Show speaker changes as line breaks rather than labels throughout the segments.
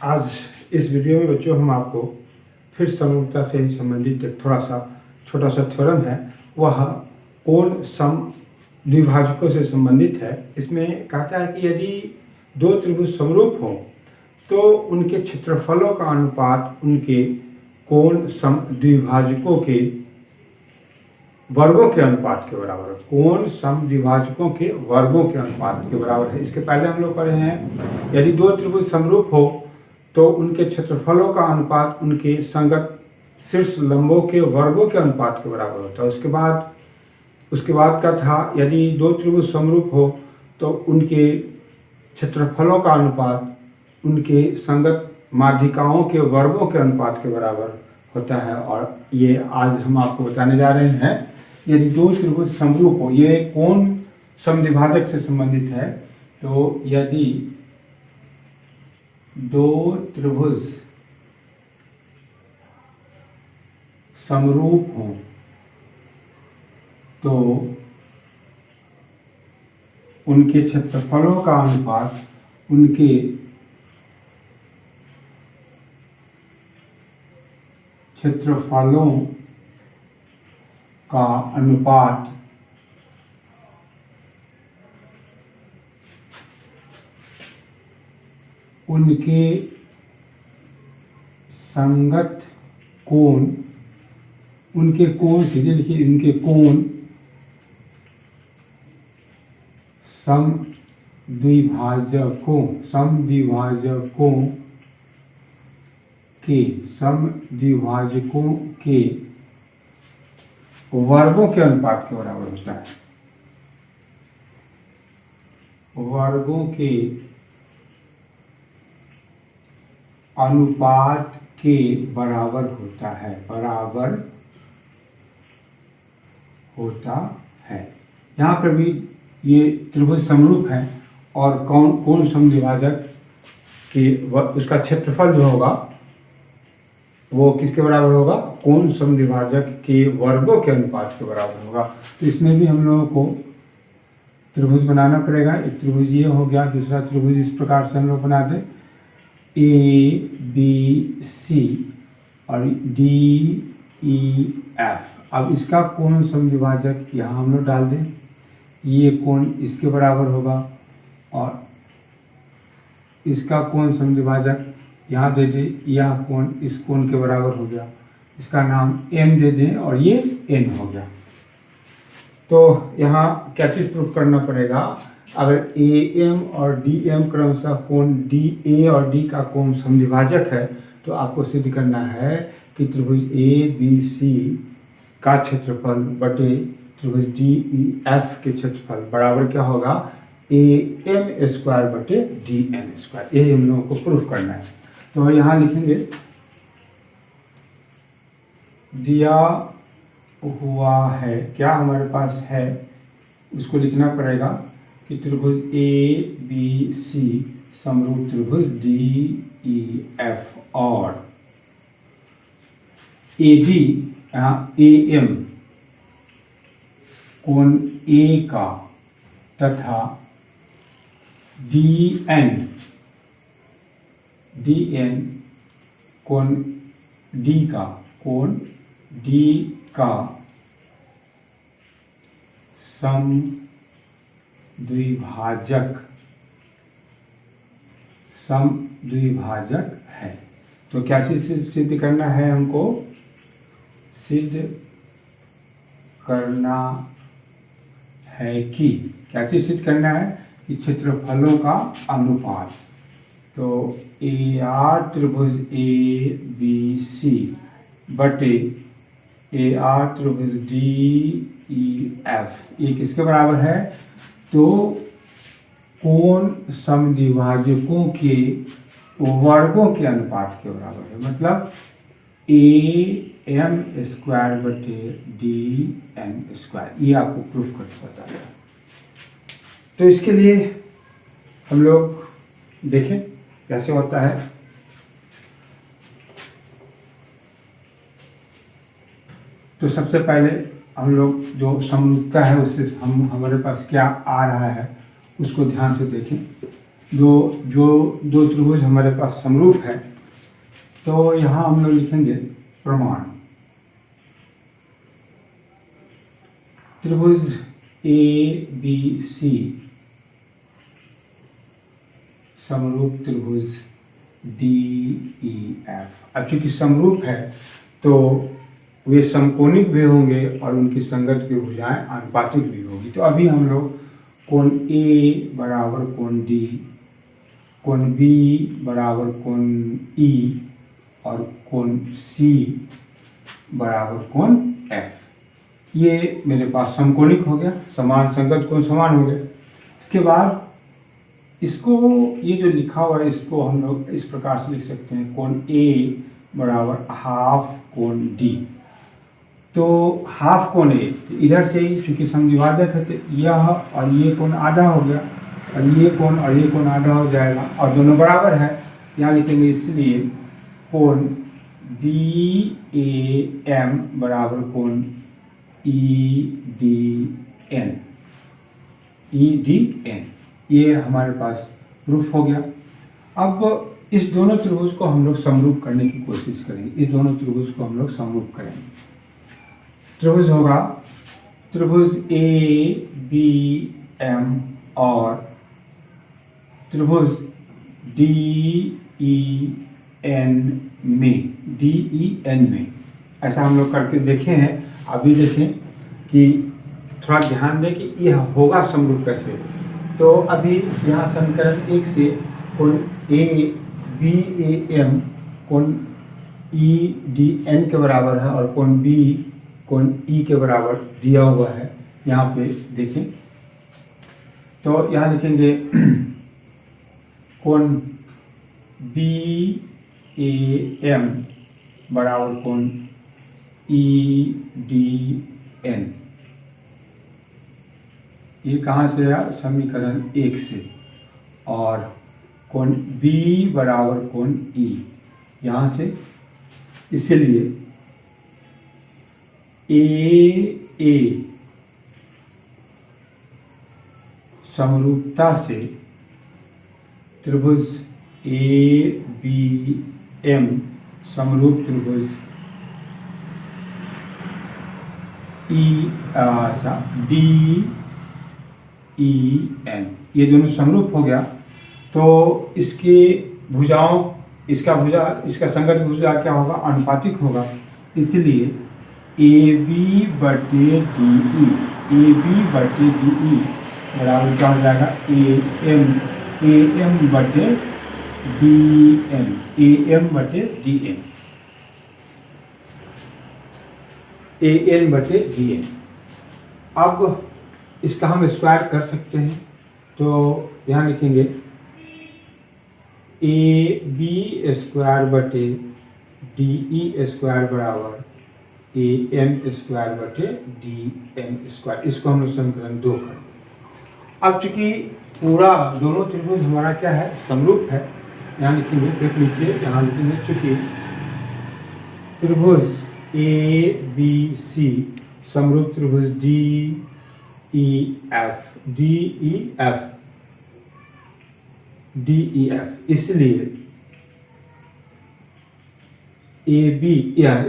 आज इस वीडियो में बच्चों हम आपको फिर समरूपता से संबंधित एक थोड़ा सा छोटा सा थ्योरम है, वह कोण सम द्विभाजकों से संबंधित है। इसमें कहता है कि यदि दो त्रिभुज समरूप हों तो उनके क्षेत्रफलों का अनुपात उनके कोण सम द्विभाजकों के वर्गों के अनुपात के बराबर है। कोण सम द्विभाजकों के वर्गों के अनुपात के बराबर है। इसके पहले हम लोग पढ़े हैं, यदि दो त्रिभुज समरूप हो तो उनके क्षेत्रफलों का अनुपात उनके संगत शीर्ष लंबों के वर्गों के अनुपात के बराबर होता है। उसके बाद का था, यदि दो त्रिभुज समरूप हो तो उनके क्षेत्रफलों का अनुपात उनके संगत माध्यिकाओं के वर्गों के अनुपात के बराबर होता है। और ये आज हम आपको बताने जा रहे हैं, यदि दो त्रिभुज समरूप हो, ये कोण समद्विभाजक से संबंधित है। तो यदि दो त्रिभुज समरूप हो तो उनके क्षेत्रफलों का अनुपात उनके क्षेत्रफलों का अनुपात उनके संगत कोण, उनके कोण से देखिए, उनके कोण समद्विभाजकों के वर्गों के अनुपात के बराबर होता है। वर्गों के अनुपात के बराबर होता है, यहाँ पर भी ये त्रिभुज समरूप है और कोण समद्विभाजक के उसका क्षेत्रफल जो होगा वो किसके बराबर होगा? कोण समद्विभाजक के वर्गों के अनुपात के बराबर होगा। तो इसमें भी हम लोगों को त्रिभुज बनाना पड़ेगा। एक त्रिभुज ये हो गया, दूसरा त्रिभुज इस प्रकार से हम लोग बना दें, ABC और DEF। अब इसका कोण समद्विभाजक यहाँ हम लोग डाल दें, ये कोण इसके बराबर होगा और इसका कोण समद्विभाजक यहाँ दे दें, यह कोण इस कोण के बराबर हो गया, इसका नाम M दे दें और ये N हो गया। तो यहाँ क्या चीज़ प्रूफ करना पड़ेगा? अगर AM और DM क्रमशः कोण DA और D का कोण समद्विभाजक है तो आपको सिद्ध करना है कि त्रिभुज ABC का क्षेत्रफल बटे त्रिभुज DEF के क्षेत्रफल बराबर क्या होगा? AM स्क्वायर बटे DN स्क्वायर। ये हम लोगों को प्रूफ करना है। तो यहाँ लिखेंगे, दिया हुआ है, क्या हमारे पास है उसको लिखना पड़ेगा कि त्रिभुज ABC समरूप त्रिभुज DEF और AD, यहाँ AM कोण A का तथा DN कोण D का समद्विभाजक है। तो क्या चीज सिद्ध करना है? हमको सिद्ध करना है कि, क्या चीज सिद्ध करना है? कि क्षेत्रफलों का अनुपात। तो AR त्रिभुज ABC बटे AR त्रिभुज DEF ये किसके बराबर है? तो कोण समद्विभाजकों के वर्गों के अनुपात के बराबर है, मतलब AM स्क्वायर बटे DN स्क्वायर। ये आपको प्रूफ कर सकता है। तो इसके लिए हम लोग देखें कैसे होता है। तो सबसे पहले हम लोग जो समरूपता है उससे हमारे पास क्या आ रहा है उसको ध्यान से देखें। दो त्रिभुज हमारे पास समरूप है, तो यहाँ हम लोग लिखेंगे प्रमाण। त्रिभुज ABC समरूप त्रिभुज DEF। अब चूंकि समरूप है तो वे समकोणिक भी होंगे और उनकी संगत की भुजाएं आनुपातिक भी होगी। तो अभी हम लोग कोण A बराबर कोण D, कोण B बराबर कोण E और कोण C बराबर कोण F, ये मेरे पास समकोणिक हो गया, समान संगत कोण समान हो गया। इसके बाद इसको, ये जो लिखा हुआ है इसको हम लोग इस प्रकार से लिख सकते हैं, कोण A बराबर हाफ कोण D। तो हाफ कोण A इधर से ही चूंकि समद्विभाजक है तो यह और ये कोण आधा हो गया और ये कोण आधा हो जाएगा और दोनों बराबर है, यहाँ लिखेंगे। इसलिए कोण BAM बराबर कोण EDN, ये हमारे पास प्रूफ हो गया। अब इस दोनों त्रिभुज को हम लोग समरूप करने की कोशिश करेंगे। इस दोनों त्रिभुज को हम लोग समरूप करेंगे। त्रिभुज होगा त्रिभुज ABM और त्रिभुज DEN में ऐसा हम लोग करके देखे हैं। अभी देखें कि थोड़ा ध्यान दें कि यह होगा समरूप कैसे। तो अभी यहाँ समीकरण 1 से कोण ABAM कोण EDN के बराबर है और कोण B कोण E के बराबर दिया हुआ है। यहाँ पे देखें तो यहाँ लिखेंगे कोण BAM बराबर कोण EDN, ये कहाँ से आया, समीकरण 1 से। और कोण B बराबर कोण E यहाँ से, इसलिए AA समरूपता से त्रिभुज ABM समरूप त्रिभुज DEN, ये दोनों समरूप हो गया। तो इसके भुजाओं, इसका संगत भुजा क्या होगा, अनुपातिक होगा। इसलिए AB बटे DE बराबर क्या हो जाएगा, AM बटे DN, AN बटे DN। अब इसका हम स्क्वायर कर सकते हैं। तो यहाँ लिखेंगे AB स्क्वायर बटे DE स्क्वायर बराबर AM स्क्वायर बटे DN स्क्वायर। इसको हम लोग समीकरण 2 कर दें। अब चूंकि पूरा दोनों त्रिभुज हमारा क्या है, समरूप है, यहाँ लिखेंगे, देख लीजिए यहाँ लिखेंगे, चूंकि त्रिभुज ABC समरूप त्रिभुज DEF, इसलिए AB,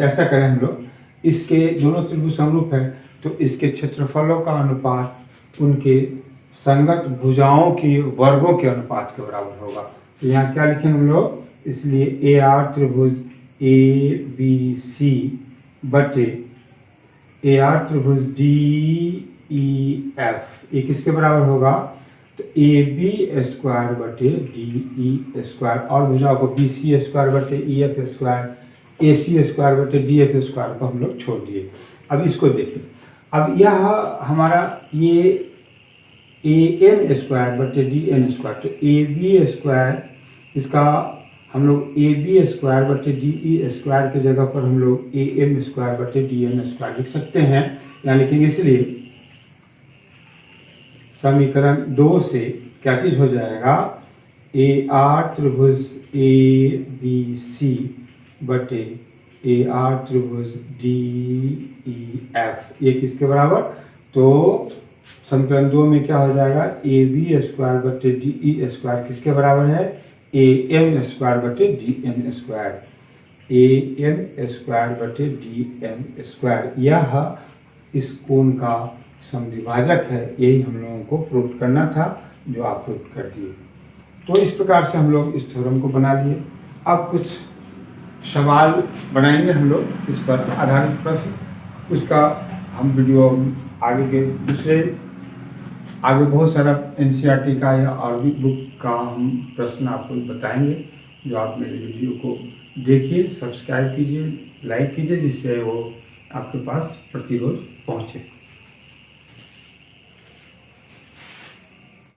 ऐसा करें हम लोग, इसके दोनों त्रिभुज समरूप है तो इसके क्षेत्रफलों का अनुपात उनके संगत भुजाओं की वर्गों के अनुपात के बराबर होगा। तो यहाँ क्या लिखेंगे हम लोग, इसलिए AR त्रिभुज ABC बटे AR त्रिभुज DEF, ये किसके बराबर होगा, तो AB स्क्वायर बटे DE स्क्वायर और भुजाओं को BC स्क्वायर बटे EF स्क्वायर, AC स्क्वायर बटे DF स्क्वायर को हम लोग छोड़ दिए। अब इसको देखें, अब यह हमारा ये AN स्क्वायर बटे DN स्क्वायर, तो AB स्क्वायर, इसका हम लोग AB स्क्वायर बटे DE स्क्वायर की जगह पर हम लोग AM स्क्वायर बटे DN स्क्वायर लिख सकते हैं। यहाँ लिखेंगे, इसलिए समीकरण 2 से क्या चीज हो जाएगा, AR त्रिभुज ABC बटे AR त्रिभुज DEF, ये किसके बराबर, तो समीकरण 2 में क्या हो जाएगा, ए बी स्क्वायर बटे डी ई स्क्वायर किसके बराबर है, ए एम स्क्वायर बटे D N square, A M square बटे डी एन स्क्वायर। यह इस कोण का समद्विभाजक है। यही हम लोगों को प्रूव करना था, जो आप प्रूव कर दिए। तो इस प्रकार से हम लोग इस थ्योरम को बना लिए। अब कुछ सवाल बनाएंगे हम लोग इस पर आधारित प्रश्न, उसका हम वीडियो आगे के दूसरे आगे बहुत सारा एनसीईआरटी का या और भी बुक का हम प्रश्न आपको बताएंगे, जो आप मेरे वीडियो को देखिए, सब्सक्राइब कीजिए, लाइक कीजिए, जिससे वो आपके पास प्रतिरोध पहुँचे।